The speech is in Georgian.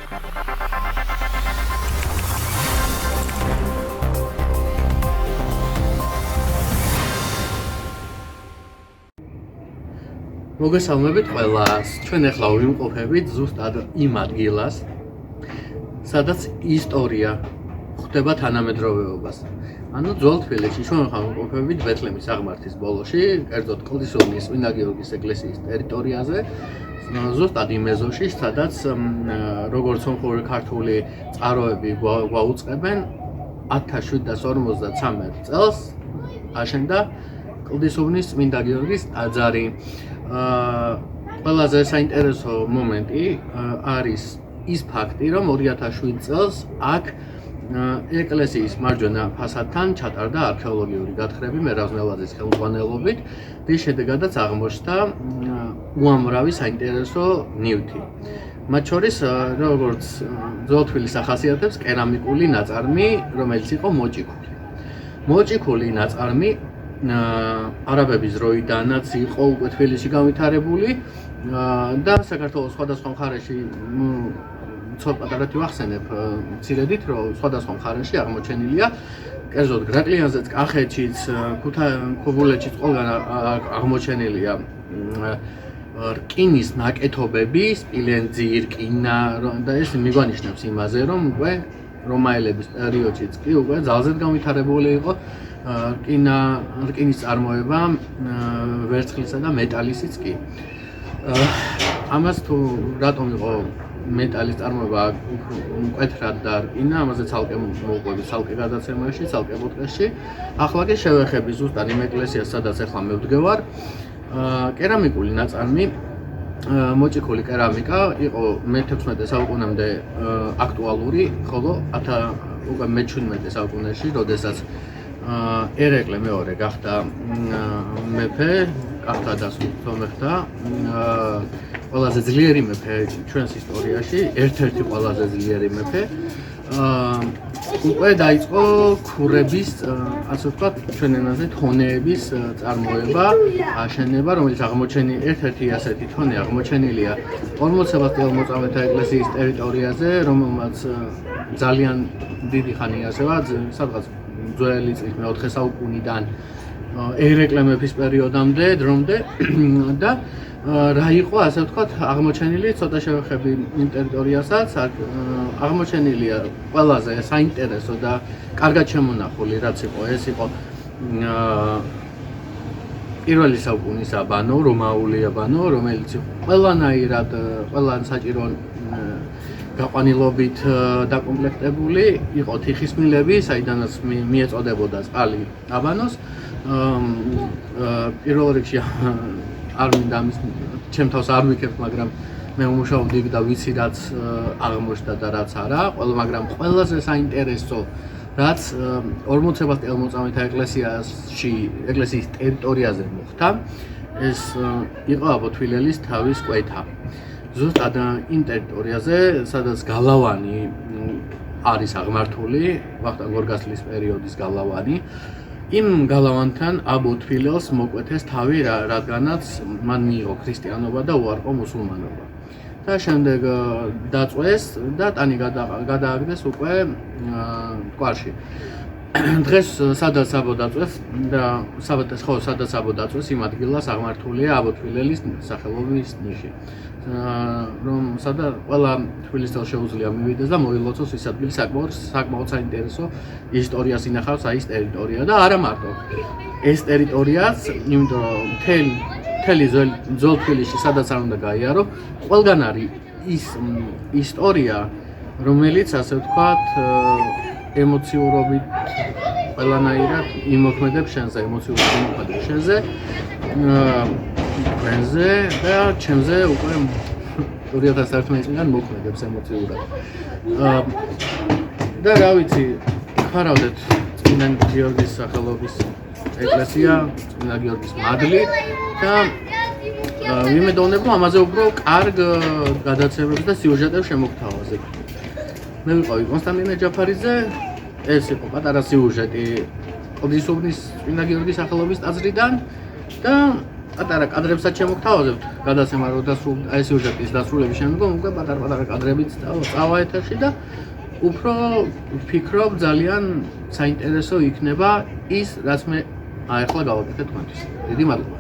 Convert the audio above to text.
მოგესალმებით ყველას. ჩვენ ახლა ვიმყოფებით ზუსტად იმ ადგილას, სადაც ისტორია ხვდება თანამედროვეობას. ანუ ძველ თბილისში ჩვენ ახლა ვიმყოფებით ბეთლემის აღმართის ბოლოში, კერძოდ კლდისოვნის წმინდა გიორგის ეკლესიის ტერიტორიაზე, ზუსტად იმ ეზოში, სადაც როგორც სომხური ქართული წყაროები გვაუწყებენ 1753 წელს აშენდა კლდისოვნის წმინდა გიორგის ტაძარი. ყველაზე საინტერესო მომენტი არის ის ფაქტი, რომ 2007 წელს აქ ეკლესიის მარჯვენა ფასადთან ჩატარდა არქეოლოგიური გათხრები მერაბ ხელმძღვანელობით, რის შედეგადაც აღმოჩნდა უამრავი საინტერესო ნივთი. მათ შორის, როგორც ძველ თბილისს ახასიათებს, კერამიკული ნაწარმი, რომელიც იყო მოჭიქული. მოჭიქული ნაწარმი არაბების დროიდანაც იყო უკვე თბილისში განვითარებული და საქართველოს სხვადასხვა მხარეში ცოტა პატარად ვახსენებ მცირედით, რომ სხვადასხვა მხარეში აღმოჩენილია, კერძოდ გრაკლიანზეც, კახეთშიც, ქობულეთშიც ყველგან აღმოჩენილია რკინის ნაკეთობები, სპილენძი, რკინა და ეს მიგვანიშნებს იმაზე, რომ უკვე რომაელების პერიოდშიც კი უკვე ძალზედ განვითარებული იყო რკინის წარმოება, ვერცხლისა და მეტალისიც კი. ამას თუ რატომ იყო მეტალის წარმოება მკვეთრად და რკინა, ამაზე ცალკე მოვყვებით ცალკე გადაცემაში, ცალკე პოდკასტში. ახლა კი შევეხები ზუსტად იმ ეკლესიას, სადაც ახლა მე ვდგევარ. კერამიკული ნაწარმი, მოჭიქული კერამიკა იყო მე-16 საუკუნემდე აქტუალური, ხოლო უკვე მე-17 საუკუნეში, როდესაც ერეკლე მეორე გახდა მეფე, გახდა და სომეხთა ყველაზე ძლიერი მეფე ჩვენს ისტორიაში, ერთ-ერთი ყველაზე ძლიერი მეფე. უკვე დაიწყო ქურების, ასე ვთქვათ, ჩვენ ენაზე თონეების წარმოება, აშენება, რომელიც ერთ-ერთი ასეთი თონე აღმოჩენილია 40 სებასტიელმოწამეთა ეკლესიის ტერიტორიაზე, რომელმაც ძალიან დიდი ხანი იარსება, სადღაც ძველი წლის მე-4 საუკუნიდან ერეკლე მეფის პერიოდამდე და რა იყო, ასე ვთქვათ, აღმოჩენილი, ცოტა შევეხები იმ ტერიტორიასაც, აღმოჩენილია ყველაზე საინტერესო და კარგად შემონახული, რაც იყო, ეს იყო პირველი საუკუნის აბანო, რომაული აბანო, რომელიც ყველანაირად, ყველა საჭირო გაყვანილობით დაკომპლექტებული, იყო თიხისმილები, საიდანაც მიეწოდებოდა წყალი აბანოს. პირველ რიგში არ მინდა ამის ჩემ თავს არ ვიქებ, მაგრამ მე ვმუშაობდი და ვიცი რაც აღმოჩნდა და რაც არა, მაგრამ ყველაზე საინტერესო რაც 40 სებასტიელმოწამეთა ეკლესიის ტერიტორიაზე მოხდა, ეს იყო აბოთვილელის თავის კვეთა. ზუსტად იმ ტერიტორიაზე, სადაც გალავანი არის აღმართული, ვახტანგ გორგასლის პერიოდის გალავანი, იმ გალავანთან აბოთვილელს მოკვეთეს თავი, რადგანაც მან მიიღო ქრისტიანობა და უარყო მუსულმანობა. და შემდეგ დაწვეს და ტანი გადააგდეს უკვე მტკვარში. დღეს სადაც აბოდაწვეს და სადაც აბოდაწვეს იმ ადგილას აღმართულია აბოთვილელის სახელობის ნიში. სადაც ყველა თბილისელს შეუძლია მივიდეს და მოილოცოს ის ადგილი, საკმაოდ საინტერესო ისტორიას ინახავს ეს ტერიტორია და არა მარტო ეს ტერიტორიაც, იმიტომ რომ მთელი ძველ თბილისში სადაც არ უნდა გაიარო, ყველგან არის ის ისტორია, რომელიც ასე ვთქვათ ემოციურობით ყველანაირად იმოქმედებს შენზე, ჩვენზე და ჩემზე უკვე 2011 წლიდან მოქმედებს ემოციურად. და რა ვიცი, ხარავდეთ წმინდა გიორგის სახელობის ეკლესია, წმინდა გიორგის მადლი და ვიმედოვნებ, რომ ამაზე უფრო კარგ გადაცემებს და სიუჟეტებს შემოგთავაზებ. მე ვიყავი კონსტანტინე ჯაფარიძე, ეს იყო პატარა სიუჟეტი კლდისოვნის წმინდა გიორგის სახელობის ტაძრიდან და პატარა კადრებსაც შემოგთავაზებთ, გადაცემა რო დასრულდა, აი სიუჟეტის დასრულების შემდგომ უკვე პატარ-პატარა კადრებიც წავა ეთერში და უფრო ვფიქრობ ძალიან საინტერესო იქნება ის, რაც მე ახლა გავაკეთე თქვენთვის. დიდი მადლობა.